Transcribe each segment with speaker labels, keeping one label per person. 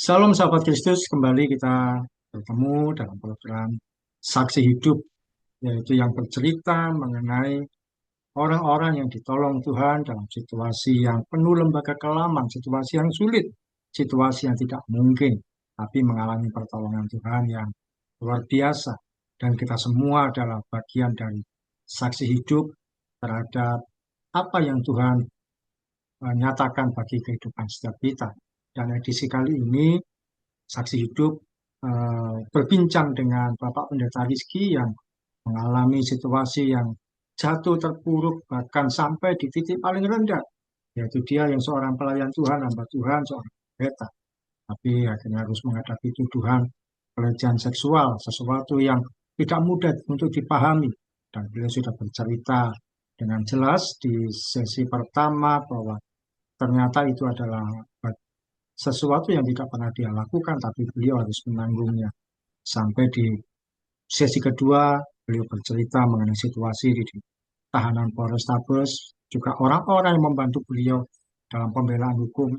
Speaker 1: Salam sahabat Kristus, kembali kita bertemu dalam program Saksi Hidup, yaitu yang bercerita mengenai orang-orang yang ditolong Tuhan dalam situasi yang penuh lembaga kelaman, situasi yang sulit, situasi yang tidak mungkin, tapi mengalami pertolongan Tuhan yang luar biasa. Dan kita semua adalah bagian dari saksi hidup terhadap apa yang Tuhan nyatakan bagi kehidupan setiap kita. Dan edisi kali ini saksi hidup berbincang dengan Bapak Pendeta Rizky yang mengalami situasi yang jatuh terpuruk bahkan sampai di titik paling rendah, yaitu dia yang seorang pelayan Tuhan, hamba Tuhan, seorang pendeta, tapi akhirnya harus menghadapi tuduhan pelecehan seksual, sesuatu yang tidak mudah untuk dipahami. Dan beliau sudah bercerita dengan jelas di sesi pertama bahwa ternyata itu adalah sesuatu yang tidak pernah dia lakukan, tapi beliau harus menanggungnya. Sampai di sesi kedua, beliau bercerita mengenai situasi di tahanan Polrestabes, juga orang-orang yang membantu beliau dalam pembelaan hukum.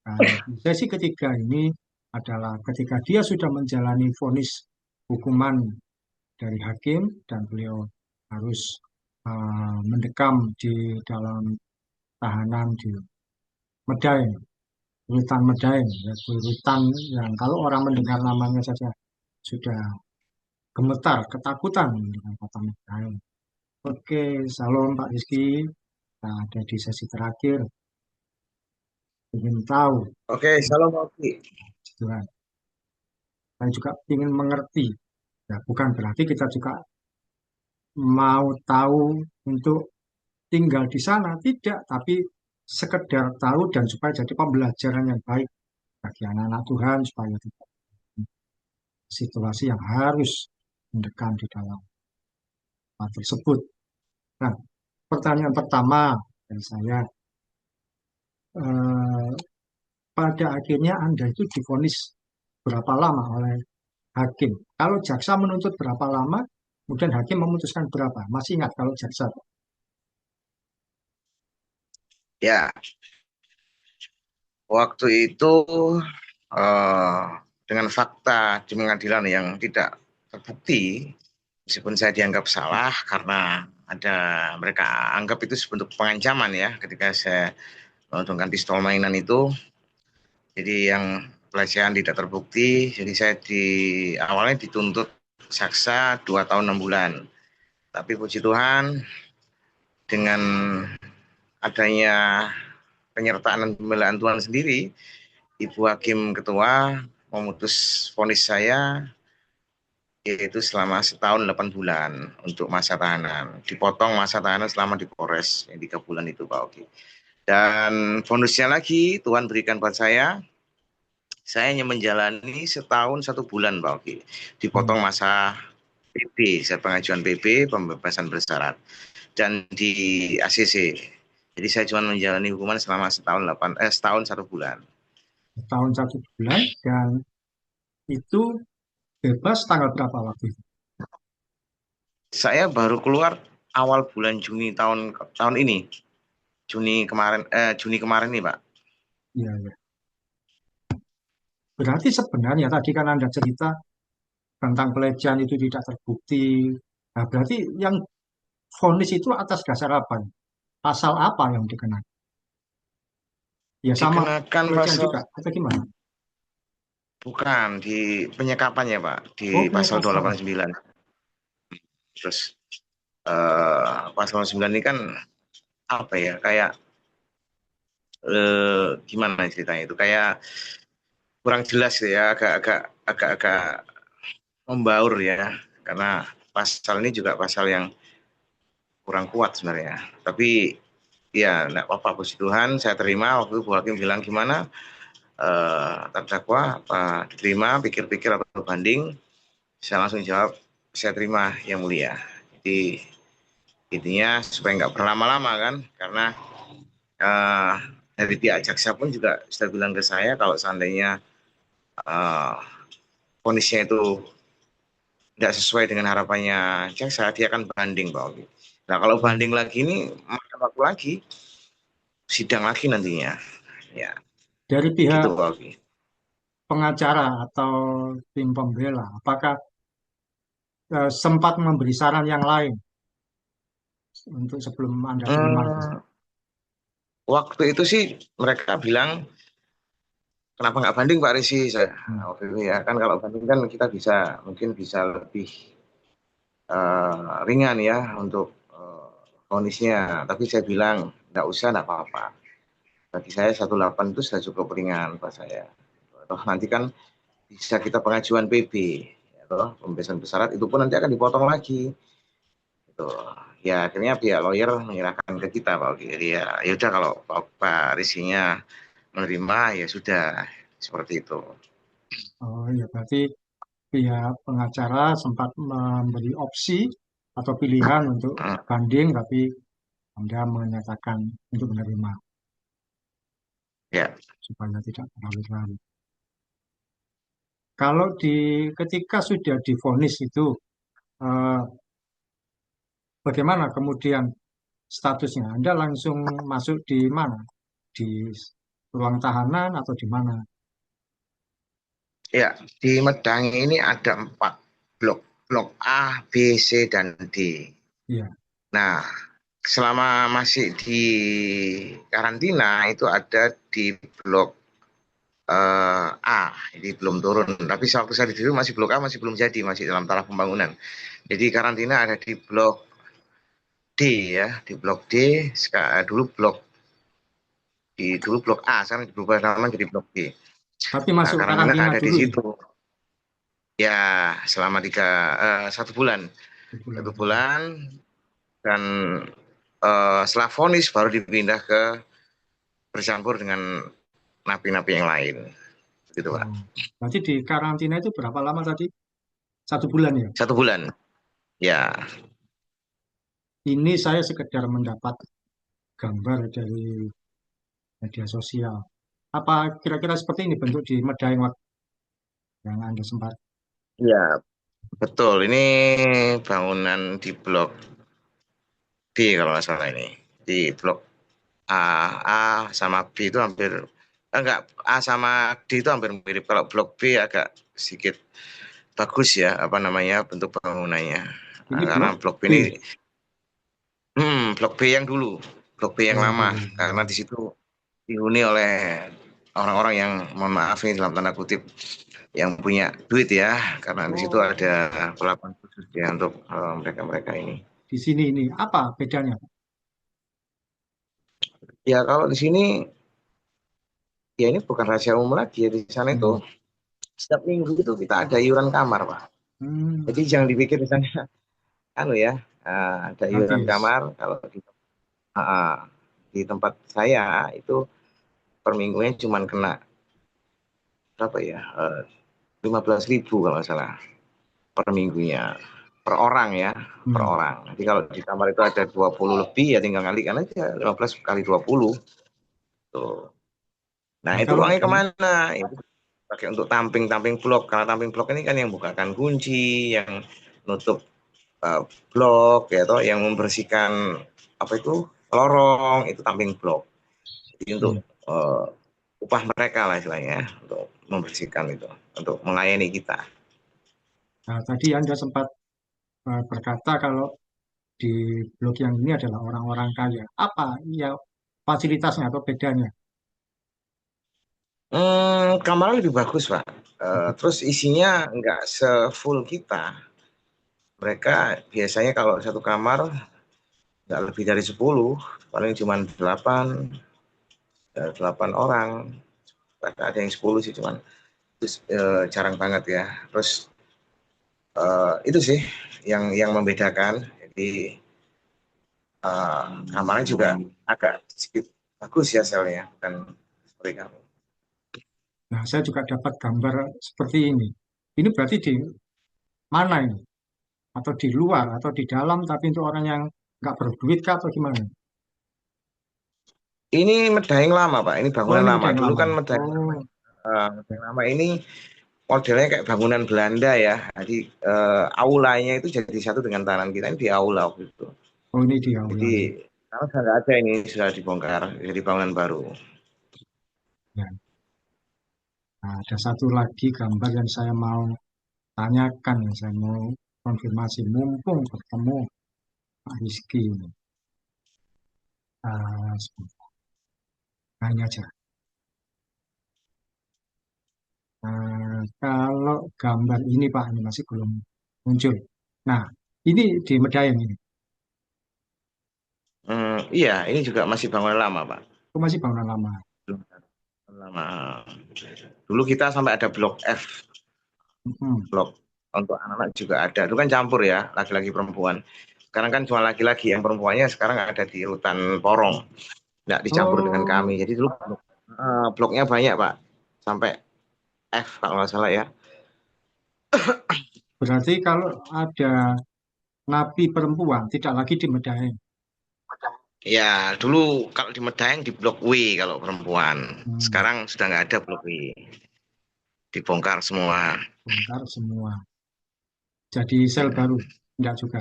Speaker 1: Dan di sesi ketiga ini adalah ketika dia sudah menjalani vonis hukuman dari hakim dan beliau harus mendekam di dalam tahanan di Medaeng, rutan Medaeng, yaitu rutan yang kalau orang mendengar namanya saja sudah gemetar, ketakutan dengan kata Medaeng. Oke, salam Pak Rizky. Kita ada di sesi terakhir. Ingin tahu,
Speaker 2: Oke, salam Oki.
Speaker 1: Tuhan. Saya juga ingin mengerti. Ya, bukan berarti kita juga mau tahu untuk tinggal di sana, tidak. Tapi sekedar tahu dan supaya jadi pembelajaran yang baik bagi anak-anak Tuhan supaya tidak situasi yang harus mendekam di dalam hal tersebut. Nah, pertanyaan pertama dari saya, eh, pada akhirnya Anda itu divonis berapa lama oleh hakim? Kalau jaksa menuntut berapa lama, kemudian hakim memutuskan berapa? Masih ingat kalau jaksa?
Speaker 2: Ya, waktu itu eh, dengan fakta di pengadilan yang tidak terbukti, meskipun saya dianggap salah karena ada mereka anggap itu sebentuk pengancaman ya ketika saya menodongkan pistol mainan itu. Jadi yang pelecehan tidak terbukti, jadi saya awalnya dituntut jaksa 2 tahun 6 bulan. Tapi puji Tuhan dengan adanya penyertaan dan pembelaan Tuhan sendiri, Ibu Hakim Ketua memutus vonis saya yaitu selama setahun 8 bulan untuk masa tahanan. Dipotong masa tahanan selama di Polres yang 3 bulan itu Pak Oki. Dan bonusnya lagi Tuhan berikan buat saya hanya menjalani setahun 1 bulan Pak Oki. Dipotong
Speaker 1: Hmm,
Speaker 2: masa PB, saya pengajuan PB, pembebasan bersyarat. Dan di ACC. Jadi saya cuma menjalani hukuman selama setahun 1 bulan.
Speaker 1: tahun 1 bulan dan itu bebas tanggal berapa waktu itu?
Speaker 2: Saya baru keluar awal bulan Juni tahun tahun ini. Juni kemarin nih, Pak.
Speaker 1: Iya, ya. Berarti sebenarnya tadi kan Anda cerita tentang pelecehan itu tidak terbukti. Nah, berarti yang vonis itu atas dasar apa? Pasal apa yang dikenakan? Ya sama
Speaker 2: Dikenakan
Speaker 1: pelecehan
Speaker 2: pasal
Speaker 1: juga, atau gimana?
Speaker 2: bukan di penyekapannya, Pak, di
Speaker 1: Oh,
Speaker 2: pasal
Speaker 1: penyekapan.
Speaker 2: 289. Terus pasal 9 ini kan apa ya? Kayak gimana ceritanya itu? Kayak kurang jelas ya, agak-agak membaur ya. Karena pasal ini juga pasal yang kurang kuat sebenarnya. Tapi ya enggak apa-apa puji Tuhan saya terima waktu itu Bu Hakim bilang gimana terdakwa apa diterima pikir-pikir atau banding saya langsung jawab saya terima yang mulia. Jadi intinya supaya nggak berlama-lama kan karena uh, dari pihak jaksa pun juga sudah bilang ke saya kalau seandainya uh, ponisnya itu tidak sesuai dengan harapannya jaksa dia akan banding Pak Oki. Nah kalau banding
Speaker 1: Hmm.
Speaker 2: lagi ini makan waktu lagi sidang lagi nantinya ya
Speaker 1: Dari
Speaker 2: gitu
Speaker 1: pihak
Speaker 2: Pak Oki.
Speaker 1: pengacara atau tim pembela, apakah sempat memberi saran yang lain untuk sebelum Anda terima itu?
Speaker 2: Hmm, waktu itu sih mereka bilang, kenapa nggak banding Pak Risi? Saya
Speaker 1: Hmm.
Speaker 2: waktu itu ya kan, kalau banding kan kita bisa mungkin bisa lebih ringan ya untuk vonisnya. Tapi saya bilang nggak usah, nggak apa-apa. Bagi saya 18 itu sudah cukup ringan buat saya. Toh nanti kan bisa kita pengajuan PB, ya toh, pembebasan bersyarat itu pun nanti akan dipotong lagi. Gitu. Ya akhirnya pihak lawyer menyerahkan ke kita Pak Ogi. Jadi ya yaudah, kalau Pak Risinya menerima ya sudah, seperti itu.
Speaker 1: Oh ya, berarti pihak pengacara sempat memberi opsi atau pilihan untuk
Speaker 2: Hmm,
Speaker 1: banding, tapi Anda menyatakan untuk menerima
Speaker 2: ya.
Speaker 1: supaya tidak terlalu larut. Kalau ketika sudah divonis itu, eh, bagaimana kemudian statusnya? Anda langsung masuk di mana? Di ruang tahanan atau di mana?
Speaker 2: Ya, di Medang ini ada 4 blok. Blok A, B, C, dan D.
Speaker 1: Iya.
Speaker 2: Nah, selama masih di karantina itu ada di blok A, jadi belum turun. Tapi waktu saya di situ masih blok A, masih belum jadi, masih dalam tahap pembangunan. Jadi karantina ada di blok D ya, di blok D. Dulu blok A, sekarang berubah nama jadi blok D.
Speaker 1: Tapi
Speaker 2: Nah,
Speaker 1: masuk
Speaker 2: karantina
Speaker 1: karantina
Speaker 2: ada di
Speaker 1: dulu ya,
Speaker 2: situ. Ya, selama 1 bulan.
Speaker 1: sebulan.
Speaker 2: 1 bulan, dan setelah vonis baru dipindah ke bercampur dengan napi-napi yang lain. Gitu, Pak.
Speaker 1: Oh. Berarti di karantina itu berapa lama tadi? 1 bulan ya?
Speaker 2: 1 bulan. Ya,
Speaker 1: Ini saya sekedar mendapat gambar dari media sosial. Apa kira-kira seperti ini bentuk di Medaeng waktu yang Anda sempat?
Speaker 2: ya, betul. Ini bangunan di blok B kalau nggak salah ini. Di blok A, A sama B itu hampir, enggak, A sama D itu hampir mirip. Kalau blok B agak sedikit bagus ya, apa namanya, bentuk bangunannya. Nah,
Speaker 1: Ini
Speaker 2: karena
Speaker 1: blok
Speaker 2: blok B
Speaker 1: B.
Speaker 2: ini, blok B yang dulu, blok B yang
Speaker 1: Oh,
Speaker 2: lama,
Speaker 1: dulu.
Speaker 2: karena di situ dihuni oleh orang-orang yang, mohon maaf ini dalam tanda kutip, yang punya duit ya, karena di situ ada
Speaker 1: Oh,
Speaker 2: perlakuan khusus ya untuk mereka-mereka ini.
Speaker 1: di sini ini apa bedanya?
Speaker 2: Ya kalau di sini, ya ini bukan rahasia umum lagi ya, di sana itu
Speaker 1: Hmm.
Speaker 2: setiap minggu itu kita ada iuran kamar Pak.
Speaker 1: Hmm,
Speaker 2: Jadi jangan dipikir di sana anu ya, ada iuran
Speaker 1: gratis.
Speaker 2: kamar. Kalau ah, di tempat saya itu per minggunya cuma kena berapa ya, 15.000 kalau nggak salah per minggunya, per orang ya, per
Speaker 1: Hmm.
Speaker 2: orang. Jadi kalau di kamar itu ada 20 lebih, ya tinggal kalikan aja 15 kali 20 tuh. Nah
Speaker 1: Nah,
Speaker 2: itu
Speaker 1: kalau
Speaker 2: uangnya
Speaker 1: di
Speaker 2: kemana? Itu pakai untuk tamping-tamping blok. Karena tamping blok ini kan yang bukakan kunci, yang nutup uh, blok, ya toh, yang membersihkan apa itu, lorong, itu tamping blok. Jadi untuk
Speaker 1: hmm.
Speaker 2: upah mereka lah istilahnya ya, untuk membersihkan itu, untuk melayani kita.
Speaker 1: Nah, tadi Anda sempat berkata kalau di blok yang ini adalah orang-orang kaya. Apa ya fasilitasnya atau bedanya?
Speaker 2: Kamarnya lebih bagus Pak. Terus isinya nggak sefull kita. Mereka biasanya kalau satu kamar nggak lebih dari 10, paling cuma 8, 8 orang. Ada yang 10 sih, cuman itu jarang banget ya. Terus itu sih yang membedakan. Jadi kamarnya juga agak sedikit bagus ya selnya, bukan seperti kamu.
Speaker 1: Nah, saya juga dapat gambar seperti ini. Ini berarti di mana ini? Atau di luar atau di dalam, tapi untuk orang yang nggak berduit kah atau gimana?
Speaker 2: Ini Medaeng lama Pak, ini
Speaker 1: Oh,
Speaker 2: bangunan
Speaker 1: ini
Speaker 2: lama.
Speaker 1: udah yang
Speaker 2: Dulu
Speaker 1: lama.
Speaker 2: kan Medaeng lama,
Speaker 1: Oh,
Speaker 2: Medaeng lama ini modelnya kayak bangunan Belanda ya. Jadi aulanya itu jadi satu dengan tahanan kita, ini di aula waktu itu.
Speaker 1: oh ini di
Speaker 2: Jadi
Speaker 1: aulanya.
Speaker 2: kalau sudah nggak ada, ini sudah dibongkar jadi bangunan baru.
Speaker 1: Ya. Nah, ada satu lagi gambar yang saya mau tanyakan, yang saya mau konfirmasi mumpung bertemu Pak Rizky. Sebentar, tanya aja. Kalau gambar ini Pak, ini masih belum muncul. Nah, ini di Medaeng ini.
Speaker 2: Iya, ini juga masih bangunan lama, Pak.
Speaker 1: Itu masih bangunan lama.
Speaker 2: Lama. Dulu kita sampai ada blok F,
Speaker 1: Hmm.
Speaker 2: blok untuk anak-anak juga ada. Itu kan campur ya, laki-laki perempuan. Sekarang kan cuma laki-laki, yang perempuannya sekarang ada di Rutan Porong, nggak dicampur dengan
Speaker 1: Oh,
Speaker 2: kami. Jadi dulu bloknya banyak, Pak, sampai F kalau nggak salah ya.
Speaker 1: berarti kalau ada napi perempuan tidak lagi di Medaeng.
Speaker 2: Ya, dulu kalau di Medaeng di blok W kalau perempuan.
Speaker 1: Hmm.
Speaker 2: Sekarang sudah nggak ada blok W, dibongkar semua.
Speaker 1: Bongkar semua. Jadi sel baru.
Speaker 2: Hmm.
Speaker 1: Enggak juga.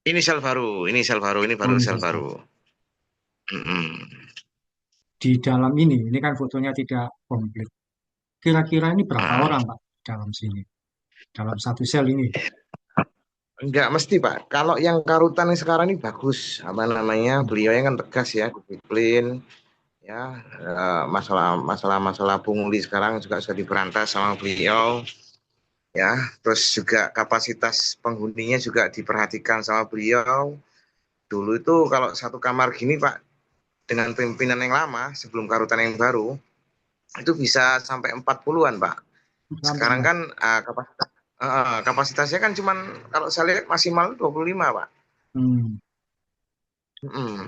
Speaker 2: Ini
Speaker 1: Oh,
Speaker 2: baru
Speaker 1: ini
Speaker 2: sel
Speaker 1: sel baru.
Speaker 2: baru. Mm-mm.
Speaker 1: Di dalam ini kan fotonya tidak komplit. Kira-kira ini berapa
Speaker 2: Ah.
Speaker 1: orang, Pak, dalam sini? Dalam satu sel ini.
Speaker 2: Enggak mesti Pak. Kalau yang Karutan yang sekarang ini bagus, apa namanya?
Speaker 1: Hmm.
Speaker 2: Beliau yang kan tegas ya, disiplin, ya. Masalah pungli sekarang juga sudah diberantas sama beliau, ya. Terus juga kapasitas penghuninya juga diperhatikan sama beliau. Dulu itu kalau satu kamar gini Pak, dengan pimpinan yang lama sebelum Karutan yang baru, itu bisa sampai 40-an Pak.
Speaker 1: Sampai
Speaker 2: Sekarang
Speaker 1: empat.
Speaker 2: kan kapasitasnya kan cuman kalau saya lihat maksimal 25 Pak.
Speaker 1: Hmm.
Speaker 2: Mm.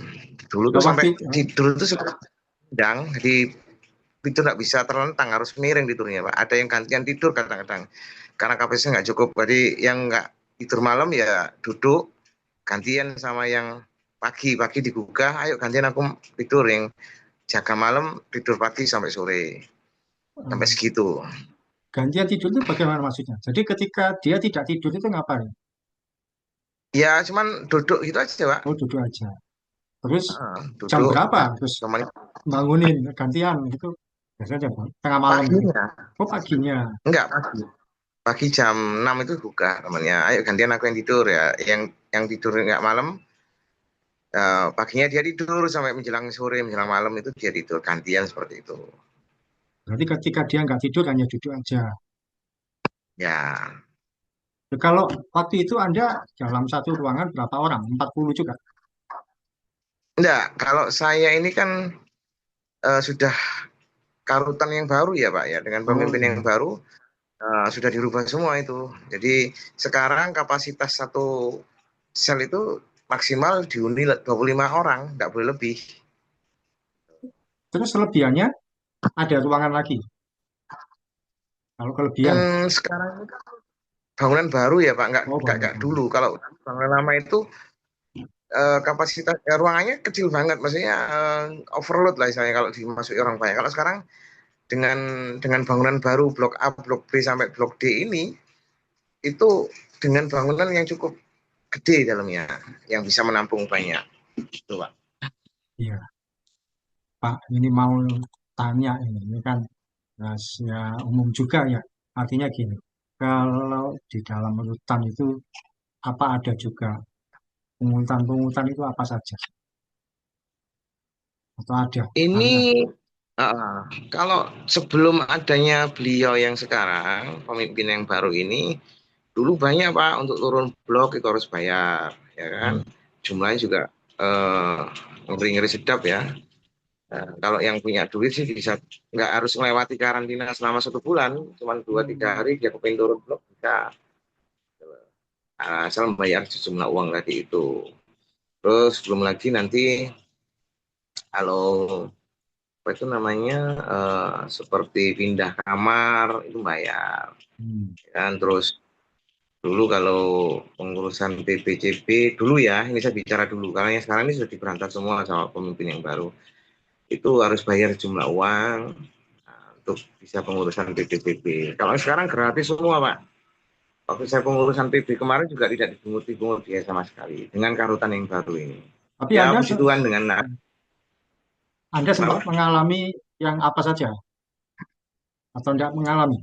Speaker 2: Dulu
Speaker 1: Nah,
Speaker 2: tuh sampai
Speaker 1: waktu itu,
Speaker 2: tidur tuh suka sedang, jadi tidur nggak bisa terlentang, harus miring tidurnya Pak. Ada yang gantian tidur kadang-kadang karena kapasitasnya nggak cukup. Jadi yang nggak tidur malam ya duduk gantian sama yang pagi digugah, ayo gantian aku tidur, yang jaga malam tidur pagi sampai sore, sampai
Speaker 1: eh,
Speaker 2: segitu.
Speaker 1: gantian tidur itu bagaimana maksudnya? Jadi ketika dia tidak tidur itu ngapain?
Speaker 2: Ya cuman duduk gitu aja Pak.
Speaker 1: Oh, duduk aja. Terus jam
Speaker 2: Duduk
Speaker 1: berapa? Terus
Speaker 2: cuman
Speaker 1: bangunin gantian gitu. Biasanya jam tengah malam gitu.
Speaker 2: paginya
Speaker 1: Oh, paginya.
Speaker 2: enggak, pagi jam 6 itu buka namanya. Ayo gantian aku yang tidur ya. Yang tidur nggak malam, paginya dia tidur sampai menjelang sore, menjelang malam itu dia tidur gantian seperti itu.
Speaker 1: Berarti ketika dia nggak tidur hanya duduk aja.
Speaker 2: Ya,
Speaker 1: Nah, kalau waktu itu Anda dalam satu ruangan berapa orang? 40 juga.
Speaker 2: enggak. Kalau saya ini kan sudah karutan yang baru ya Pak ya, dengan
Speaker 1: Oh
Speaker 2: pemimpin yang
Speaker 1: iya.
Speaker 2: baru sudah dirubah semua itu. Jadi sekarang kapasitas satu sel itu maksimal dihuni 25 orang, nggak boleh lebih.
Speaker 1: Terus kelebihannya ada ruangan lagi. Kalau kelebihan,
Speaker 2: Sekarang ini kan bangunan baru ya Pak,
Speaker 1: oh bangunan
Speaker 2: nggak
Speaker 1: baru.
Speaker 2: dulu. Kalau bangunan lama itu kapasitas ruangannya kecil banget, maksudnya overload lah misalnya kalau dimasuki orang banyak. Kalau sekarang dengan bangunan baru blok A, blok B sampai blok D ini itu dengan bangunan yang cukup gede dalamnya, yang bisa menampung banyak. Itu Pak.
Speaker 1: Iya, Pak, ini mau tanya ini kan rahasia umum juga ya. Artinya gini, kalau di dalam rutan itu apa ada juga pungutan-pungutan itu apa saja? Atau ada?
Speaker 2: Ini
Speaker 1: Banyak.
Speaker 2: kalau sebelum adanya beliau yang sekarang, pemimpin yang baru ini, dulu banyak Pak, untuk turun blok itu harus bayar, ya kan?
Speaker 1: Hmm.
Speaker 2: Jumlahnya juga eh, ngeri-ngeri sedap ya. Nah, kalau yang punya duit sih bisa, nggak harus melewati karantina selama 1 bulan, cuma 2 3 hari dia kepingin turun blok bisa. Asal membayar sejumlah uang tadi itu. Terus belum lagi nanti kalau apa itu namanya, seperti pindah kamar itu bayar.
Speaker 1: Hmm.
Speaker 2: Dan terus dulu kalau pengurusan PPCB dulu ya, ini saya bicara dulu karena yang sekarang ini sudah diberantas semua sama pemimpin yang baru. Itu harus bayar jumlah uang untuk bisa pengurusan PPPB. Kalau sekarang gratis semua Pak. Waktu saya pengurusan PB kemarin juga tidak dipungut biaya sama sekali dengan karutan yang baru ini.
Speaker 1: Tapi
Speaker 2: Ya puji Tuhan dengan
Speaker 1: Anda sempat
Speaker 2: apa?
Speaker 1: mengalami yang apa saja? atau tidak mengalami?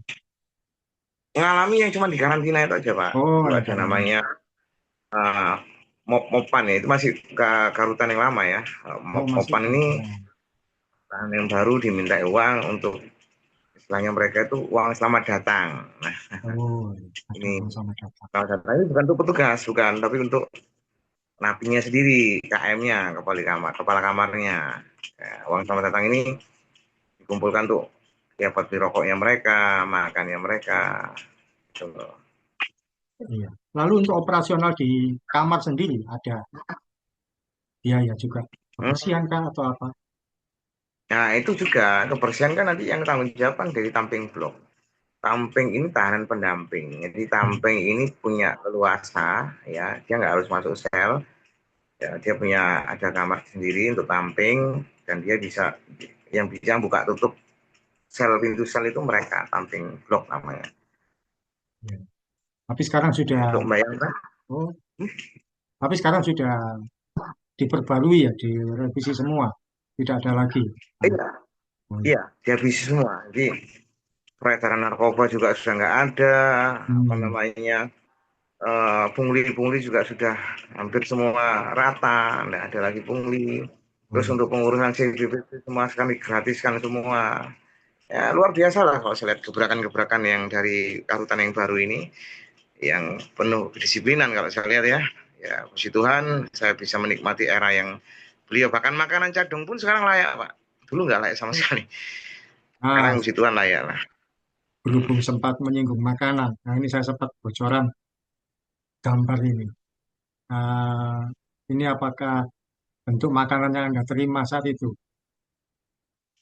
Speaker 2: Mengalami yang cuma di karantina itu aja Pak.
Speaker 1: Oh,
Speaker 2: Itu
Speaker 1: yang
Speaker 2: ada
Speaker 1: karantina.
Speaker 2: namanya Mopan ya, itu masih karutan yang lama ya.
Speaker 1: Oh, masuk
Speaker 2: Mopan ini
Speaker 1: karantina.
Speaker 2: tahanan yang baru diminta uang untuk istilahnya mereka itu uang selamat datang. Nah,
Speaker 1: Oh, ada
Speaker 2: ini
Speaker 1: orang sama datang.
Speaker 2: selamat datang ini bukan untuk petugas, bukan, tapi untuk napinya sendiri, KM-nya, kepala kamarnya. Ya, uang selamat datang ini dikumpulkan tuh ya buat beli rokoknya mereka, makannya mereka. Gitu loh.
Speaker 1: Iya. Lalu untuk operasional di kamar sendiri ada biaya juga.
Speaker 2: Hmm.
Speaker 1: Kebersihan kah atau apa?
Speaker 2: Nah, itu juga kebersihan kan nanti yang tanggung jawab kan dari Tamping Blok. Tamping ini tahanan pendamping. Jadi
Speaker 1: Hmm.
Speaker 2: Tamping ini punya leluasa, ya, dia nggak harus masuk sel. Ya, dia punya ada kamar sendiri untuk Tamping dan dia bisa yang bisa buka tutup sel pintu sel itu mereka Tamping Blok namanya.
Speaker 1: Ya. Tapi sekarang sudah,
Speaker 2: Untuk membayangkan,
Speaker 1: oh, tapi sekarang sudah diperbarui ya, direvisi semua. Tidak ada lagi.
Speaker 2: iya,
Speaker 1: Oh, iya.
Speaker 2: iya, dia bisa semua. Jadi peredaran narkoba juga sudah nggak ada, apa
Speaker 1: Hmm.
Speaker 2: namanya, pungli-pungli juga sudah hampir semua rata, nggak ada lagi pungli.
Speaker 1: Oh,
Speaker 2: Terus
Speaker 1: iya.
Speaker 2: untuk pengurusan CBP semua sekali gratiskan semua. Ya luar biasa lah kalau saya lihat gebrakan-gebrakan yang dari Karutan yang baru ini, yang penuh kedisiplinan kalau saya lihat ya. Ya puji Tuhan, saya bisa menikmati era yang beliau bahkan makanan cadung pun sekarang layak Pak. Dulu nggak layak sama sekali.
Speaker 1: Ah,
Speaker 2: Sekarang puji Tuhan layak lah.
Speaker 1: berhubung sempat menyinggung makanan. Nah, ini saya sempat bocoran gambar ini. Ah, ini apakah bentuk makanan yang Anda terima saat itu?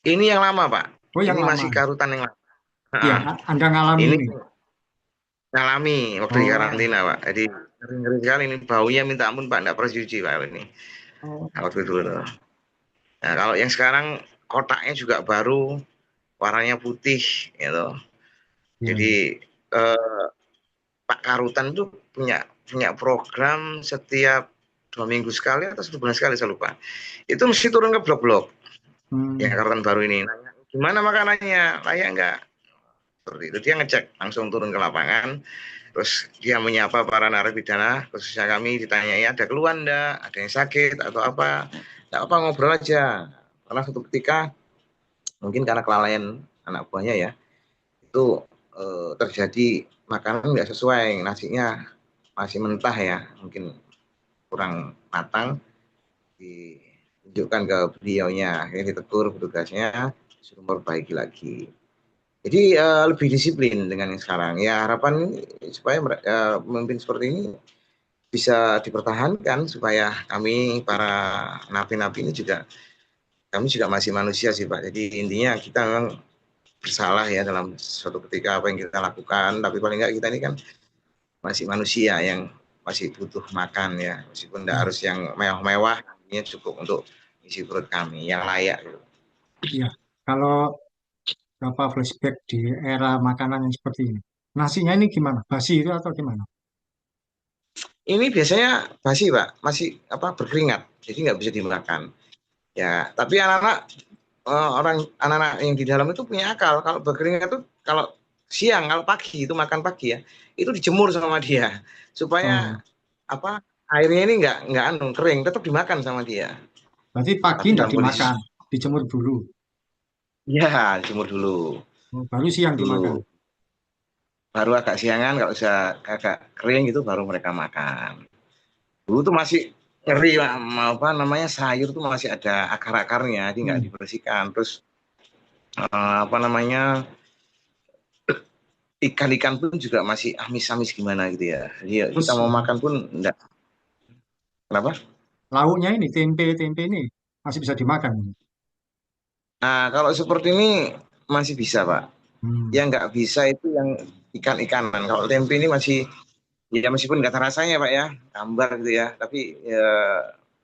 Speaker 2: Ini yang lama Pak.
Speaker 1: Oh, yang
Speaker 2: Ini
Speaker 1: lama.
Speaker 2: masih Karutan yang lama.
Speaker 1: Iya,
Speaker 2: Nah,
Speaker 1: Anda ngalami
Speaker 2: ini
Speaker 1: ini.
Speaker 2: ngalami waktu di
Speaker 1: Oh,
Speaker 2: karantina Pak. Jadi ngeri sekali ini baunya minta ampun Pak, nggak pernah cuci Pak ini.
Speaker 1: oh,
Speaker 2: Nah, waktu itu. Nah, kalau yang sekarang kotaknya juga baru, warnanya putih gitu.
Speaker 1: iya, iya.
Speaker 2: Jadi eh, Pak Karutan itu punya punya program setiap 2 minggu sekali atau 1 bulan sekali saya lupa. Itu mesti turun ke blok-blok yang
Speaker 1: Hmm,
Speaker 2: Karutan baru ini. Nanya, gimana makanannya? Layak nggak? Seperti itu dia ngecek langsung turun ke lapangan. Terus dia menyapa para narapidana, khususnya kami ditanyai ada keluhan enggak, ada yang sakit atau apa. Enggak apa ngobrol aja. Karena suatu ketika mungkin karena kelalaian anak buahnya ya, itu terjadi makanan nggak sesuai, nasinya masih mentah ya, mungkin kurang matang, ditunjukkan ke beliaunya, akhirnya ditegur petugasnya, disuruh memperbaiki lagi. Jadi lebih disiplin dengan yang sekarang. Ya harapan supaya pemimpin seperti ini bisa dipertahankan supaya kami para napi-napi ini juga kami juga masih manusia sih Pak. Jadi intinya kita memang bersalah ya dalam suatu ketika apa yang kita lakukan, tapi paling enggak kita ini kan masih manusia yang masih butuh makan ya, meskipun tidak
Speaker 1: iya,
Speaker 2: harus yang mewah-mewah, ini cukup untuk isi perut kami yang layak gitu.
Speaker 1: iya. Kalau Bapak flashback di era makanan yang seperti ini, nasinya ini gimana? Basi itu atau gimana?
Speaker 2: Ini biasanya basi Pak, masih apa berkeringat, jadi nggak bisa dimakan. Ya, tapi anak-anak yang di dalam itu punya akal. Kalau berkeringat itu kalau siang, kalau pagi itu makan pagi ya, itu dijemur sama dia supaya
Speaker 1: Oh,
Speaker 2: apa airnya ini nggak kering, tetap dimakan sama dia.
Speaker 1: berarti pagi
Speaker 2: Tapi
Speaker 1: tidak
Speaker 2: dalam kondisi
Speaker 1: dimakan, dijemur dulu.
Speaker 2: ya dijemur dulu,
Speaker 1: Oh, baru siang dimakan.
Speaker 2: dulu baru agak siangan kalau sudah agak kering itu baru mereka makan. Dulu tuh masih ngeri apa namanya sayur tuh masih ada akar-akarnya, jadi nggak
Speaker 1: Hmm.
Speaker 2: dibersihkan. Terus apa namanya ikan-ikan pun juga masih amis-amis gimana gitu ya. Jadi ya, kita
Speaker 1: Terus
Speaker 2: mau makan pun enggak. Kenapa?
Speaker 1: lauknya ini, tempe-tempe ini masih bisa dimakan.
Speaker 2: Nah, kalau seperti ini masih bisa, Pak.
Speaker 1: Hmm.
Speaker 2: Yang nggak bisa itu yang ikan-ikanan. Kalau tempe ini masih, ya meskipun nggak ada rasanya, Pak ya, gambar gitu ya. Tapi ya,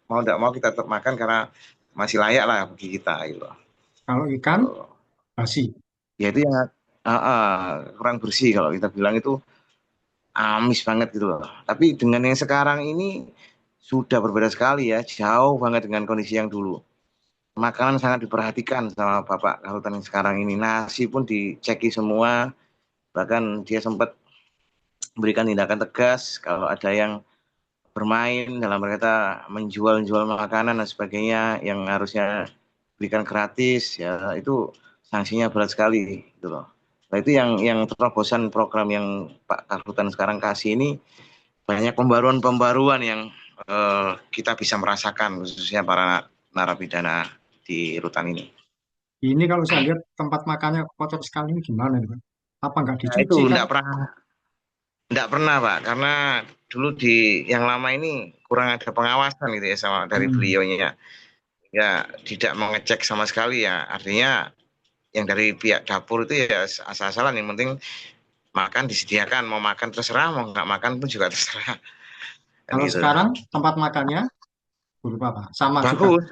Speaker 2: mau nggak mau kita tetap makan karena masih layak lah bagi kita gitu.
Speaker 1: Kalau ikan,
Speaker 2: Tuh.
Speaker 1: basi.
Speaker 2: Ya itu yang kurang bersih kalau kita bilang itu amis banget gitu loh. Tapi dengan yang sekarang ini sudah berbeda sekali ya, jauh banget dengan kondisi yang dulu. makanan sangat diperhatikan sama Bapak Karutan yang sekarang ini. Nasi pun diceki semua, bahkan dia sempat memberikan tindakan tegas kalau ada yang bermain dalam berkata menjual-jual makanan dan sebagainya yang harusnya berikan gratis, ya itu sanksinya berat sekali gitu loh. Nah itu yang terobosan program yang Pak Karutan sekarang kasih ini, banyak pembaruan-pembaruan yang kita bisa merasakan khususnya para narapidana di rutan ini.
Speaker 1: Ini kalau saya lihat tempat makannya kotor sekali ini gimana nih, Pak? Apa nggak
Speaker 2: Nah itu
Speaker 1: dicuci kah?
Speaker 2: enggak pernah Pak, karena dulu di yang lama ini kurang ada pengawasan gitu ya sama dari
Speaker 1: Hmm.
Speaker 2: beliaunya. Ya tidak mengecek sama sekali ya. Artinya yang dari pihak dapur itu ya asal-asalan, yang penting makan disediakan, mau makan terserah, mau nggak makan pun juga terserah kan
Speaker 1: Kalau
Speaker 2: gitu.
Speaker 1: sekarang tempat makannya berupa apa? Sama juga.
Speaker 2: Bagus,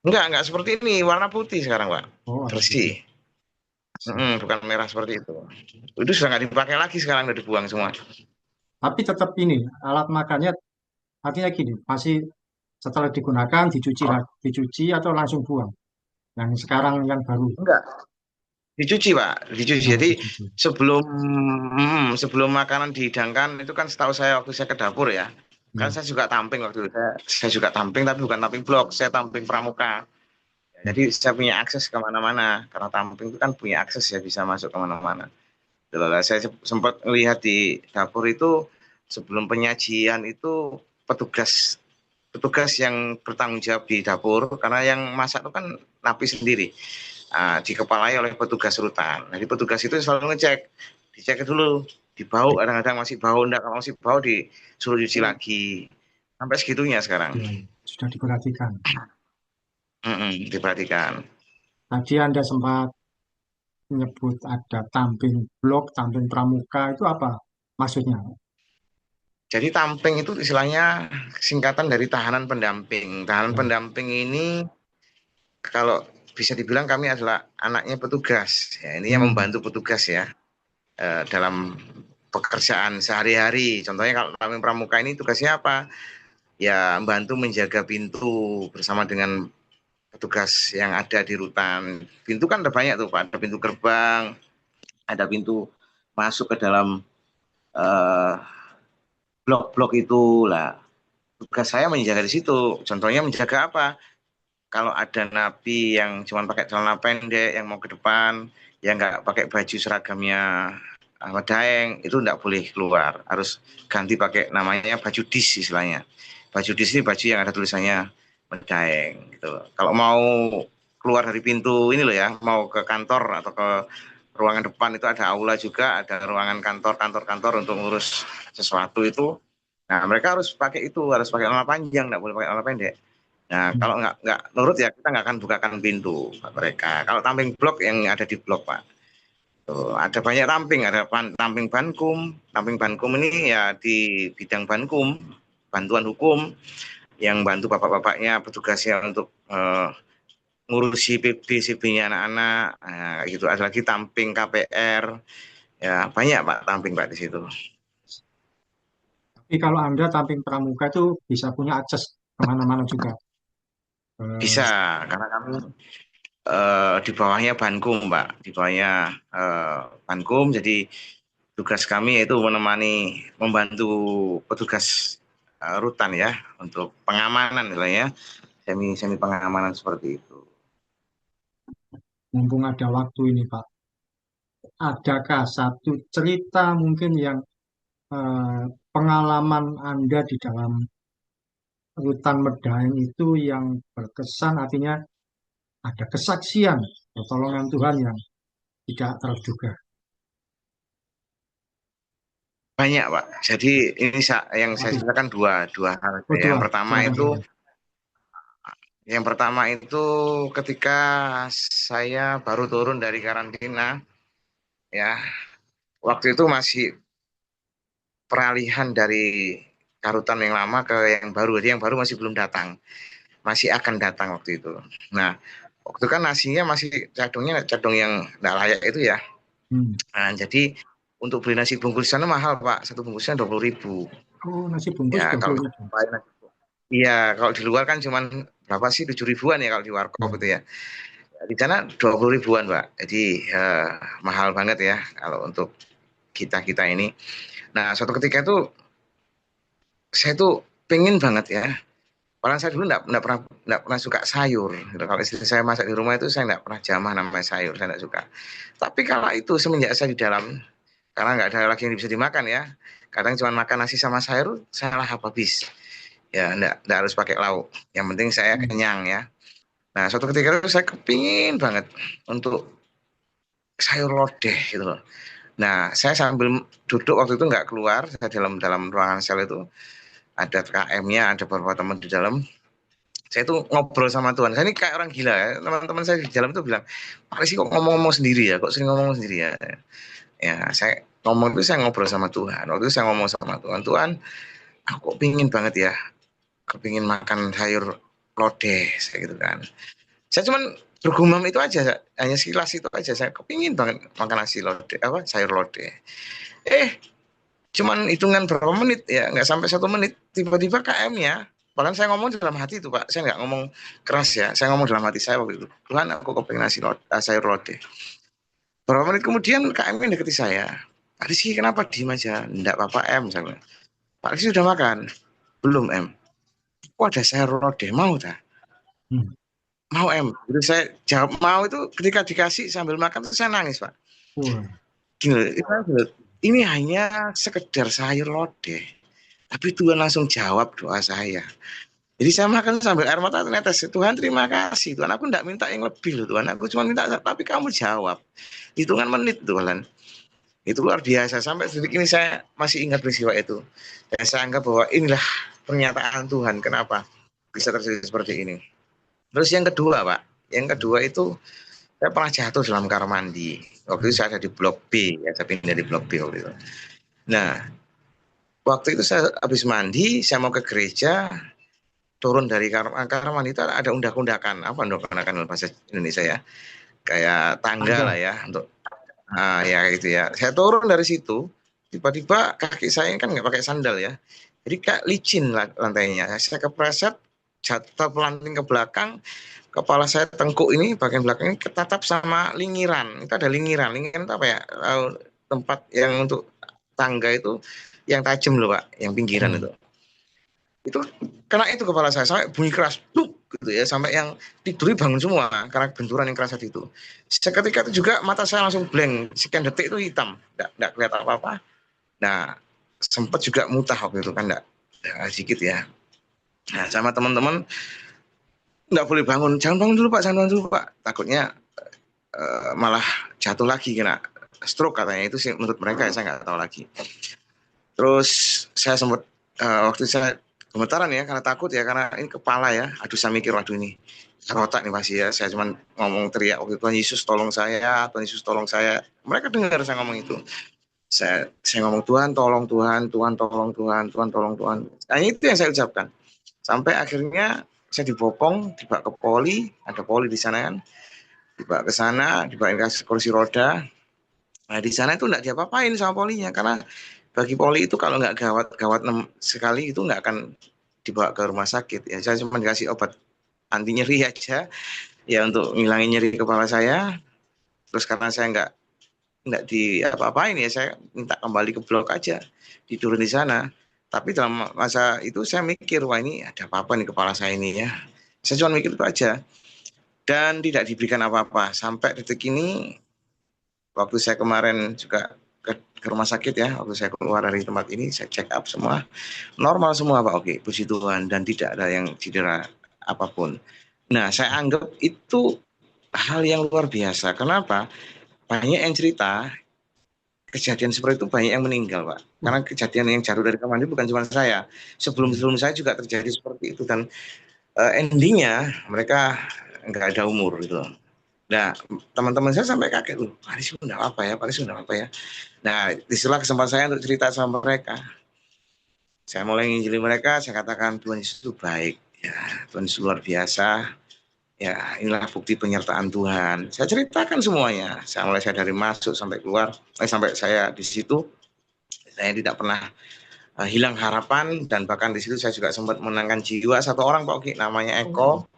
Speaker 2: enggak seperti ini, warna putih sekarang Pak,
Speaker 1: Oh, warna
Speaker 2: bersih.
Speaker 1: putih.
Speaker 2: Bukan merah seperti itu sudah nggak dipakai lagi, sekarang udah dibuang semua.
Speaker 1: Tapi tetap ini alat makannya artinya gini, masih setelah digunakan dicuci
Speaker 2: Oh,
Speaker 1: lagi, dicuci atau langsung buang. Yang sekarang yang baru,
Speaker 2: enggak, dicuci Pak, dicuci.
Speaker 1: oh,
Speaker 2: Jadi
Speaker 1: dicuci.
Speaker 2: sebelum makanan dihidangkan itu kan, setahu saya waktu saya ke dapur ya, kan
Speaker 1: Ya.
Speaker 2: saya juga tamping waktu itu, saya juga tamping tapi bukan tamping blok, saya tamping pramuka. Jadi saya punya akses kemana-mana, karena tamping itu kan punya akses ya, bisa masuk kemana-mana. Saya sempat melihat di dapur itu, sebelum penyajian itu petugas petugas yang bertanggung jawab di dapur, karena yang masak itu kan napi sendiri, dikepalai oleh petugas rutan. Jadi petugas itu selalu ngecek, dicek dulu, dibau, kadang-kadang masih bau, enggak, kalau masih bau disuruh cuci lagi, sampai segitunya sekarang.
Speaker 1: Ya, sudah diperhatikan.
Speaker 2: Diperhatikan.
Speaker 1: Tadi Anda sempat menyebut ada tamping blok, tamping pramuka, itu apa maksudnya?
Speaker 2: Jadi tamping itu istilahnya singkatan dari tahanan pendamping. Tahanan
Speaker 1: Ya.
Speaker 2: pendamping ini, kalau bisa dibilang kami adalah anaknya petugas. Ya, ini yang
Speaker 1: Hmm.
Speaker 2: membantu petugas ya, dalam pekerjaan sehari-hari. Contohnya kalau tamping pramuka ini tugasnya apa? Ya membantu menjaga pintu bersama dengan petugas yang ada di rutan. Pintu kan ada banyak tuh Pak. Ada pintu gerbang, ada pintu masuk ke dalam eh, blok-blok itu lah. Tugas saya menjaga di situ. Contohnya menjaga apa? Kalau ada napi yang cuma pakai celana pendek yang mau ke depan, yang nggak pakai baju seragamnya Ahmad Daeng, itu nggak boleh keluar. Harus ganti pakai namanya baju dis istilahnya. Baju dis ini baju yang ada tulisannya Ahmad Daeng gitu. Kalau mau keluar dari pintu ini loh ya, mau ke kantor atau ke ruangan depan, itu ada aula juga, ada ruangan kantor untuk ngurus sesuatu itu. Nah, mereka harus pakai celana panjang, nggak boleh pakai celana pendek. Nah, kalau nggak nurut ya kita nggak akan bukakan pintu buat mereka. Kalau tamping blok yang ada di blok Pak, tuh, ada banyak tamping, ada tamping bankum. Tamping bankum ini ya di bidang bankum, bantuan hukum, yang bantu bapak-bapaknya petugasnya untuk ngurusi PB, CB-nya anak-anak. Nah, gitu. Ada lagi tamping KPR, ya banyak Pak tamping Pak di situ.
Speaker 1: Tapi kalau Anda tamping pramuka itu bisa punya akses kemana-mana juga.
Speaker 2: Bisa,
Speaker 1: Eh,
Speaker 2: karena kami di bawahnya Bankum, Pak. Di bawahnya Bankum, jadi tugas kami yaitu membantu petugas rutan ya, untuk pengamanan ya, semi semi pengamanan seperti itu.
Speaker 1: Mumpung ada waktu ini, Pak, adakah satu cerita mungkin yang eh, pengalaman Anda di dalam rutan Medaeng itu yang berkesan, artinya ada kesaksian pertolongan Tuhan yang tidak terduga.
Speaker 2: Banyak, Pak. Jadi ini yang saya
Speaker 1: Waduh,
Speaker 2: ceritakan dua dua hal.
Speaker 1: oh dua, silakan silakan.
Speaker 2: Yang pertama itu ketika saya baru turun dari karantina ya. Waktu itu masih peralihan dari karutan yang lama ke yang baru. Jadi yang baru masih belum datang, masih akan datang waktu itu. Nah, waktu itu kan nasinya masih cadungnya yang tidak layak itu ya.
Speaker 1: Hmm.
Speaker 2: Nah, jadi untuk beli nasi bungkus di sana mahal Pak, satu bungkusnya 20.000.
Speaker 1: Oh, nasi bungkus
Speaker 2: Ya kalau
Speaker 1: 20.000.
Speaker 2: Iya, kalau di luar kan cuman berapa sih, 7 ribuan ya kalau di warkop
Speaker 1: Ya.
Speaker 2: itu ya. Di sana 20 ribuan, Pak. Jadi eh, mahal banget ya kalau untuk kita ini. Nah, suatu ketika itu saya tuh pengen banget ya. Orang saya dulu nggak pernah suka sayur. Gitu. Kalau istri saya masak di rumah itu saya nggak pernah jamah namanya sayur, saya nggak suka. Tapi kalau itu semenjak saya di dalam, karena nggak ada lagi yang bisa dimakan ya. Kadang cuma makan nasi sama sayur, saya lahap habis. Ya, nggak harus pakai lauk. Yang penting saya
Speaker 1: Hmm.
Speaker 2: kenyang ya. Nah, suatu ketika itu saya kepingin banget untuk sayur lodeh gitu loh. Nah, saya sambil duduk waktu itu nggak keluar, saya dalam dalam ruangan sel itu ada KM-nya, ada beberapa teman di dalam. Saya tuh ngobrol sama Tuhan. Saya ini kayak orang gila ya. Teman-teman saya di dalam itu bilang, Pak Rizky kok ngomong-ngomong sendiri ya? Kok sering ngomong sendiri ya? Ya, saya ngomong itu saya ngobrol sama Tuhan. Waktu itu saya ngomong sama Tuhan, Tuhan, aku kok pingin banget ya, kepingin makan sayur lodeh, saya gitu kan. Saya cuman bergumam itu aja, hanya sekilas itu aja. Saya kepingin banget makan nasi lodeh, apa sayur lodeh. Eh, cuman hitungan berapa menit ya, nggak sampai 1 menit, tiba-tiba KM-nya, bahkan saya ngomong dalam hati itu Pak, saya nggak ngomong keras ya, saya ngomong dalam hati saya waktu itu, Tuhan aku kepingin sayur lodeh. Berapa menit kemudian KM-nya deketi saya, Pak Rizky kenapa diem aja, enggak apa-apa M, saya bilang, Pak Rizky sudah makan? Belum M. Kok ada sayur lodeh, mau tak?
Speaker 1: Hmm.
Speaker 2: Mau M. Jadi saya jawab mau itu ketika dikasih sambil makan itu saya nangis Pak.
Speaker 1: Wah.
Speaker 2: Gini, ini hanya sekedar sayur lodeh. Tapi Tuhan langsung jawab doa saya. Jadi saya makan sambil air mata netes. Tuhan terima kasih. Tuhan aku tidak minta yang lebih loh Tuhan. Aku cuma minta tapi kamu jawab. Hitungan menit Tuhan. Itu luar biasa. Sampai detik ini saya masih ingat peristiwa itu. Dan saya anggap bahwa inilah pernyataan Tuhan. Kenapa bisa terjadi seperti ini. Terus yang kedua Pak. Yang kedua itu saya pernah jatuh dalam kamar mandi. Waktu itu saya ada di blok B. Ya, saya pindah di blok B waktu itu. Nah, waktu itu saya habis mandi, saya mau ke gereja, turun dari kamar mandi itu ada undak-undakan, apa undak-undakan dalam bahasa Indonesia ya, kayak tangga
Speaker 1: Tangga.
Speaker 2: lah ya untuk ya gitu ya. Saya turun dari situ, tiba-tiba kaki saya kan nggak pakai sandal ya, jadi kayak licin lantainya. Saya kepreset, jatuh pelanting ke belakang, kepala saya tengkuk ini bagian belakang ini ketatap sama lingiran. Itu ada lingiran, lingiran itu apa ya? Tempat yang untuk tangga itu yang tajam loh Pak, yang pinggiran
Speaker 1: Hmm.
Speaker 2: itu. Itu kena itu kepala saya sampai bunyi keras pluk gitu ya, sampai yang tidur bangun semua karena benturan yang keras itu. Seketika itu juga mata saya langsung blank, sekian detik itu hitam, enggak kelihatan apa-apa. Nah, sempat juga mutah waktu itu kan, enggak sedikit ya. Nah, sama teman-teman enggak boleh bangun, jangan bangun dulu Pak, jangan bangun dulu Pak, takutnya malah jatuh lagi kena stroke katanya, itu sih menurut mereka ya, saya nggak tahu lagi. Terus saya sempat waktu saya gemetaran ya karena takut ya, karena ini kepala ya. Aduh saya mikir waduh ini rotak nih pasti ya. Saya cuma ngomong teriak waktu itu, Tuhan Yesus tolong saya, Tuhan Yesus tolong saya. Mereka dengar saya ngomong itu. Saya ngomong Tuhan tolong Tuhan, Tuhan tolong Tuhan, Tuhan tolong Tuhan. Nah, itu yang saya ucapkan. Sampai akhirnya saya dibopong, dibawa ke poli, ada poli di sana kan, dibawa ke sana, dibawa ke kursi roda. Nah di sana itu nggak diapa-apain sama polinya, karena bagi poli itu kalau nggak gawat-gawat sekali itu nggak akan dibawa ke rumah sakit ya. Saya cuma dikasih obat anti nyeri aja ya untuk ngilangin nyeri kepala saya. Terus karena saya nggak di apa-apain ya, saya minta kembali ke blok aja, tidur di sana. Tapi dalam masa itu saya mikir, wah ini ada apa-apa nih kepala saya ini ya. Saya cuma mikir itu aja dan tidak diberikan apa-apa sampai detik ini. Waktu saya kemarin juga ke rumah sakit ya, waktu saya keluar dari tempat ini, saya check up semua, normal semua Pak, oke, puji Tuhan, dan tidak ada yang cedera apapun. Nah, saya anggap itu hal yang luar biasa. Kenapa? Banyak yang cerita, kejadian seperti itu banyak yang meninggal Pak.
Speaker 1: Wah.
Speaker 2: Karena kejadian yang jatuh dari kamar mandi bukan cuma saya.
Speaker 1: Hmm.
Speaker 2: Sebelum-sebelum saya juga terjadi seperti itu, dan endingnya mereka nggak ada umur gitu. Nah, teman-teman saya sampai kaget loh, Pak Rizky udah apa ya, Pak Rizky udah apa ya. Nah, disitulah kesempatan saya untuk cerita sama mereka. Saya mulai nginjili mereka, saya katakan Tuhan Yesus itu baik, ya Tuhan Yesus luar biasa, ya inilah bukti penyertaan Tuhan. Saya ceritakan semuanya, saya dari masuk sampai keluar, sampai saya di situ, saya tidak pernah hilang harapan, dan bahkan di situ saya juga sempat menenangkan jiwa satu orang Pak Oki, namanya Eko.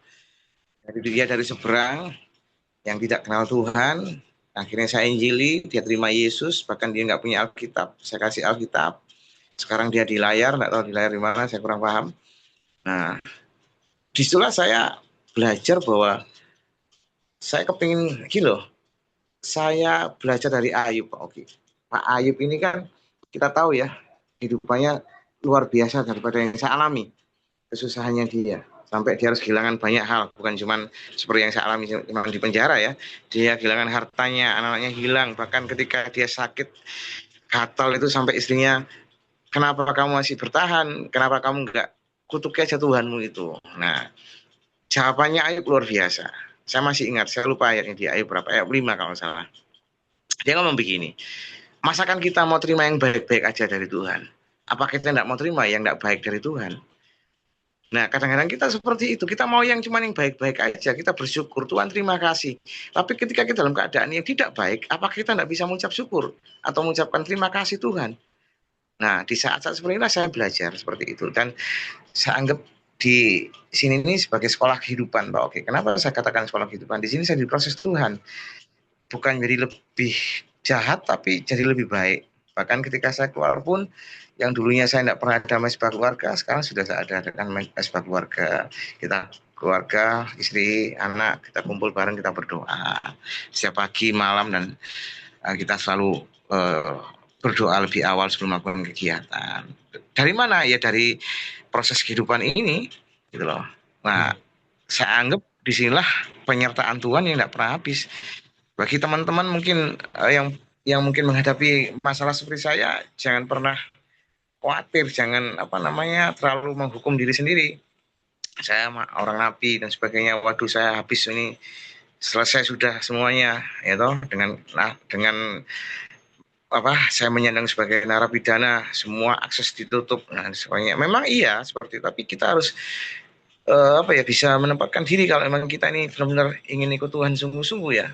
Speaker 2: Jadi dia dari seberang yang tidak kenal Tuhan, akhirnya saya injili, dia terima Yesus, bahkan dia nggak punya Alkitab, saya kasih Alkitab. Sekarang dia di layar, nggak tahu di layar di mana, saya kurang paham. Nah, disitulah saya belajar bahwa saya kepingin gini loh, saya belajar dari Ayub Pak Oki. Pak Ayub ini kan kita tahu ya, hidupannya luar biasa daripada yang saya alami, kesusahannya dia. Sampai dia harus kehilangan banyak hal, bukan cuma seperti yang saya alami cuma di penjara ya. Dia kehilangan hartanya, anak-anaknya hilang, bahkan ketika dia sakit gatal itu sampai istrinya, kenapa kamu masih bertahan? Kenapa kamu nggak kutuki aja Tuhanmu itu? Nah, jawabannya Ayub luar biasa. Saya masih ingat, saya lupa ayatnya di Ayub berapa, ayat 5 kalau salah. Dia ngomong begini, masakan kita mau terima yang baik-baik aja dari Tuhan? Apa kita tidak mau terima yang tidak baik dari Tuhan? Nah, kadang-kadang kita seperti itu. Kita mau yang cuma yang baik-baik aja. Kita bersyukur, Tuhan terima kasih. Tapi ketika kita dalam keadaan yang tidak baik, apakah kita tidak bisa mengucap syukur? Atau mengucapkan terima kasih Tuhan? Nah, di saat-saat seperti inilah saya belajar seperti itu. Dan saya anggap di sini ini sebagai sekolah kehidupan, Pak. Oke, kenapa saya katakan sekolah kehidupan? Di sini saya diproses Tuhan. Bukan jadi lebih jahat, tapi jadi lebih baik. Bahkan ketika saya keluar pun, yang dulunya saya tidak pernah ada mesbah keluarga, sekarang sudah saya adakan mesbah keluarga. Kita keluarga, istri, anak, kita kumpul bareng, kita berdoa setiap pagi, malam, dan kita selalu berdoa lebih awal sebelum melakukan kegiatan. Dari mana? Ya dari proses kehidupan ini, gitu loh. Nah, saya anggap disinilah penyertaan Tuhan yang tidak pernah habis. Bagi teman-teman mungkin yang mungkin menghadapi masalah seperti saya, jangan pernah khawatir, jangan terlalu menghukum diri sendiri. Saya orang napi dan sebagainya, waduh saya habis ini, selesai sudah semuanya, ya toh, dengan saya menyandang sebagai narapidana, semua akses ditutup, nah sebagainya. Memang iya seperti itu, tapi kita harus bisa menempatkan diri kalau memang kita ini benar-benar ingin ikut Tuhan sungguh-sungguh ya.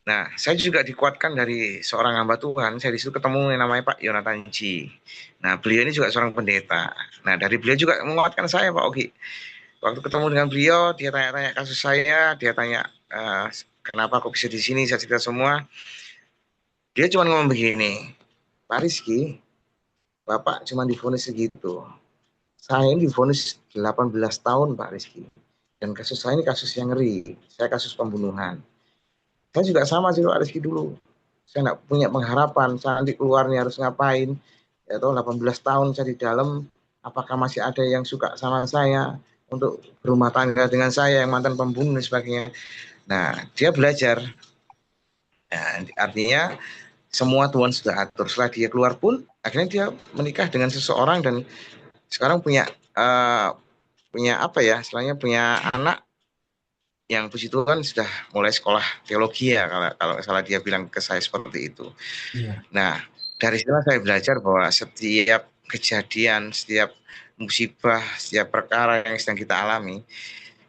Speaker 2: Nah, saya juga dikuatkan dari seorang hamba Tuhan. Saya disitu ketemu yang namanya Pak Yonatan Ji. Nah, beliau ini juga seorang pendeta. Nah, dari beliau juga menguatkan saya, Pak Ogi. Waktu ketemu dengan beliau, dia tanya-tanya kasus saya, dia tanya kenapa kok bisa di sini, saya cerita semua. Dia cuma ngomong begini, Pak Rizky, Bapak cuma divonis segitu. Saya ini divonis 18 tahun, Pak Rizky. Dan kasus saya ini kasus yang ngeri. Saya kasus pembunuhan. Saya juga sama sih Pak Rizky dulu. Saya nggak punya pengharapan, saya nanti keluarnya harus ngapain. Ya toh 18 tahun saya di dalam, apakah masih ada yang suka sama saya untuk berumah tangga dengan saya yang mantan pembunuh dan sebagainya. Nah, dia belajar. Nah, artinya semua Tuhan sudah atur. Setelah dia keluar pun, akhirnya dia menikah dengan seseorang dan sekarang punya punya anak yang puji Tuhan sudah mulai sekolah teologi ya, kalau salah dia bilang ke saya seperti itu.
Speaker 1: Iya.
Speaker 2: Nah, dari sana saya belajar bahwa setiap kejadian, setiap musibah, setiap perkara yang sedang kita alami,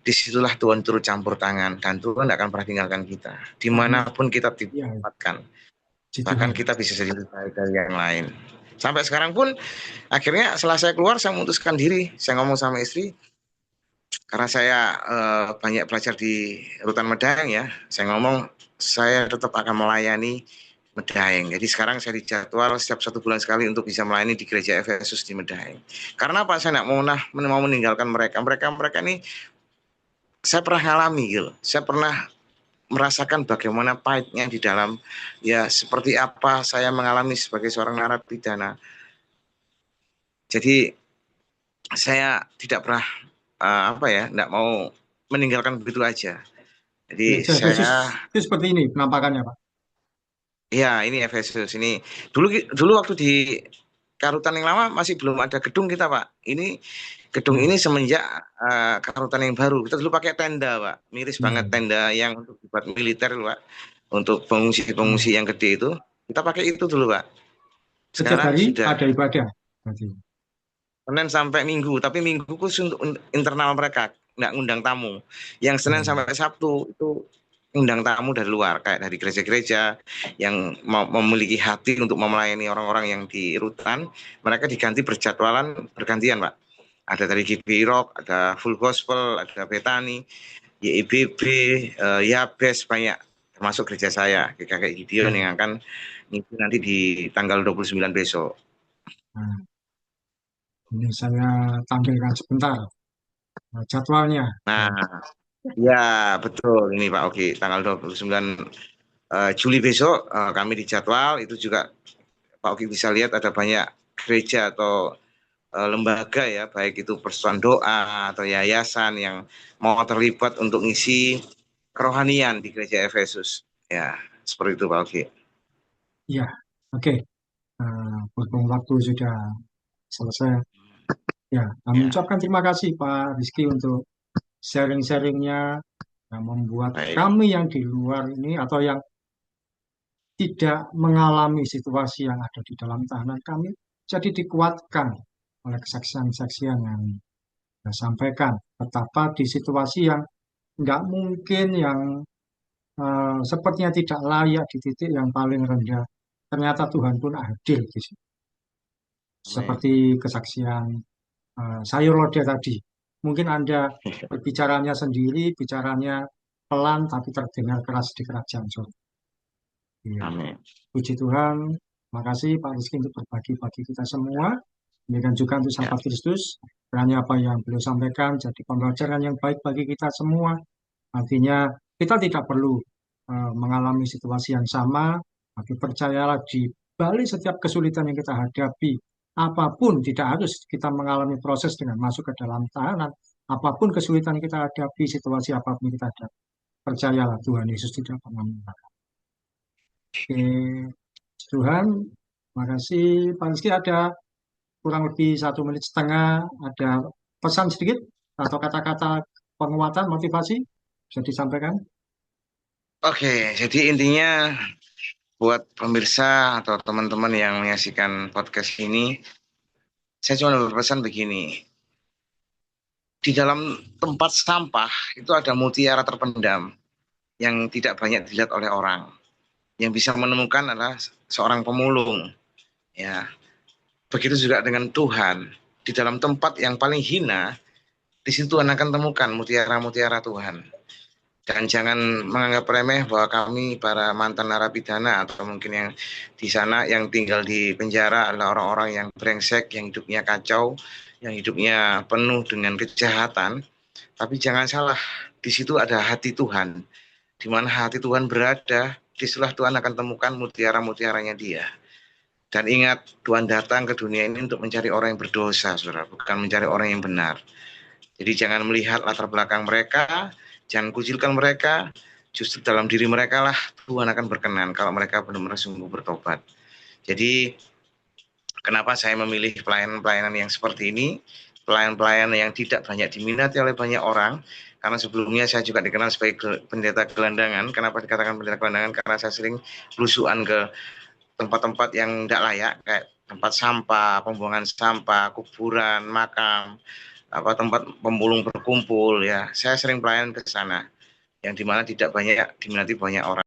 Speaker 2: disitulah Tuhan turut campur tangan dan Tuhan tidak akan pernah tinggalkan kita.
Speaker 1: Amin.
Speaker 2: Dimanapun kita
Speaker 1: Iya,
Speaker 2: ditempatkan,
Speaker 1: puji
Speaker 2: bahkan
Speaker 1: Tuhan.
Speaker 2: kita bisa jadi lebih baik dari yang lain. Sampai sekarang pun, akhirnya setelah saya keluar, saya memutuskan diri. Saya ngomong sama istri, karena saya banyak belajar di Rutan Medaeng ya, saya ngomong saya tetap akan melayani Medaeng. Jadi sekarang saya dijadwal setiap 1 bulan sekali untuk bisa melayani di gereja Efesus di Medaeng. Karena apa? Saya tidak mau meninggalkan mereka. Mereka ini saya pernah ngalami gitu. Saya pernah merasakan bagaimana pahitnya di dalam, ya seperti apa saya mengalami sebagai seorang narapidana. Jadi saya tidak pernah tidak mau meninggalkan begitu aja. Jadi
Speaker 1: Gereja Efesus
Speaker 2: saya,
Speaker 1: itu seperti ini penampakannya, Pak.
Speaker 2: ya ini Efesus ini dulu waktu di Karutan yang lama masih belum ada gedung kita Pak. Ini gedung
Speaker 1: Oh,
Speaker 2: ini semenjak Karutan yang baru. Kita dulu pakai tenda Pak, miris
Speaker 1: iya,
Speaker 2: banget
Speaker 1: iya.
Speaker 2: tenda yang untuk dibuat militer Pak, untuk
Speaker 1: Oh,
Speaker 2: pengungsi-pengungsi yang gede itu. Kita pakai itu dulu Pak.
Speaker 1: setiap
Speaker 2: Sekarang
Speaker 1: hari
Speaker 2: sudah
Speaker 1: ada ibadah. Berarti.
Speaker 2: Senin sampai Minggu, tapi Minggu khusus untuk internal mereka, nggak ngundang tamu. Yang Senin
Speaker 1: Oh,
Speaker 2: sampai Sabtu itu undang tamu dari luar, kayak dari gereja-gereja yang memiliki hati untuk memelayani orang-orang yang di rutan. Mereka diganti berjadwalan bergantian, Pak. Ada dari GBI Rock, ada Full Gospel, ada Betani, YIBB, Yabes, banyak. Termasuk gereja saya, GKK Gideon
Speaker 1: Ya.
Speaker 2: yang akan ngisi nanti di tanggal 29 besok.
Speaker 1: Nah, ini saya tampilkan sebentar jadwalnya.
Speaker 2: Nah,
Speaker 1: Ya.
Speaker 2: ya betul ini Pak Oki, tanggal 29 Juli besok kami dijadwal, itu juga Pak Oki bisa lihat ada banyak gereja atau lembaga ya, baik itu persatuan doa atau yayasan yang mau terlibat untuk ngisi kerohanian di gereja Efesus. Ya, seperti itu Pak Oki.
Speaker 1: Iya, oke. Berhubung waktu sudah selesai. Ya, kami
Speaker 2: Ya,
Speaker 1: ucapkan terima kasih Pak Rizky untuk sharing-sharingnya yang membuat
Speaker 2: baik.
Speaker 1: kami yang di luar ini atau yang tidak mengalami situasi yang ada di dalam tahanan kami jadi dikuatkan oleh kesaksian-kesaksian yang saya sampaikan. Betapa di situasi yang nggak mungkin, yang sepertinya tidak layak, di titik yang paling rendah, ternyata Tuhan pun hadir di situ.
Speaker 2: Amin.
Speaker 1: Seperti kesaksian sayur lodeh tadi. Mungkin Anda berbicaranya sendiri, bicaranya pelan, tapi terdengar keras di kerajaan surga. Iya.
Speaker 2: Amin.
Speaker 1: Puji Tuhan, makasih Pak Rizky untuk berbagi bagi kita semua. Demikian juga untuk
Speaker 2: Ya,
Speaker 1: sahabat Kristus, kiranya apa yang beliau sampaikan jadi pembelajaran yang baik bagi kita semua. Artinya kita tidak perlu mengalami situasi yang sama, tapi percayalah di balik setiap kesulitan yang kita hadapi, apapun tidak harus kita mengalami proses dengan masuk ke dalam tahanan, apapun kesulitan yang kita hadapi, situasi apapun yang kita hadapi, percayalah Tuhan Yesus tidak pernah meninggalkan. Oke, Tuhan, makasih Pak Rizky. Ada kurang lebih 1 menit setengah, ada pesan sedikit atau kata-kata penguatan motivasi bisa disampaikan?
Speaker 2: oke. Jadi intinya buat pemirsa atau teman-teman yang menyaksikan podcast ini, saya cuma berpesan begini. Di dalam tempat sampah itu ada mutiara terpendam yang tidak banyak dilihat oleh orang. Yang bisa menemukan adalah seorang pemulung. Ya, begitu juga dengan Tuhan. Di dalam tempat yang paling hina, di situ Tuhan akan temukan mutiara-mutiara Tuhan. Dan jangan menganggap remeh bahwa kami para mantan narapidana atau mungkin yang di sana yang tinggal di penjara adalah orang-orang yang brengsek, yang hidupnya kacau, yang hidupnya penuh dengan kejahatan. Tapi jangan salah, di situ ada hati Tuhan. Di mana hati Tuhan berada, disitulah Tuhan akan temukan mutiara-mutiaranya dia. Dan ingat, Tuhan datang ke dunia ini untuk mencari orang yang berdosa, saudara, bukan mencari orang yang benar. Jadi jangan melihat latar belakang mereka, jangan kucilkan mereka, justru dalam diri mereka lah Tuhan akan berkenan kalau mereka benar-benar sungguh bertobat. Jadi kenapa saya memilih pelayanan-pelayanan yang seperti ini, pelayan-pelayan yang tidak banyak diminati oleh banyak orang, karena sebelumnya saya juga dikenal sebagai pendeta gelandangan. Kenapa dikatakan pendeta gelandangan? Karena saya sering belusuan ke tempat-tempat yang tidak layak, kayak tempat sampah, pembuangan sampah, kuburan, makam, apa tempat pemulung berkumpul ya. Saya sering pelayan ke sana yang dimana tidak banyak diminati banyak orang.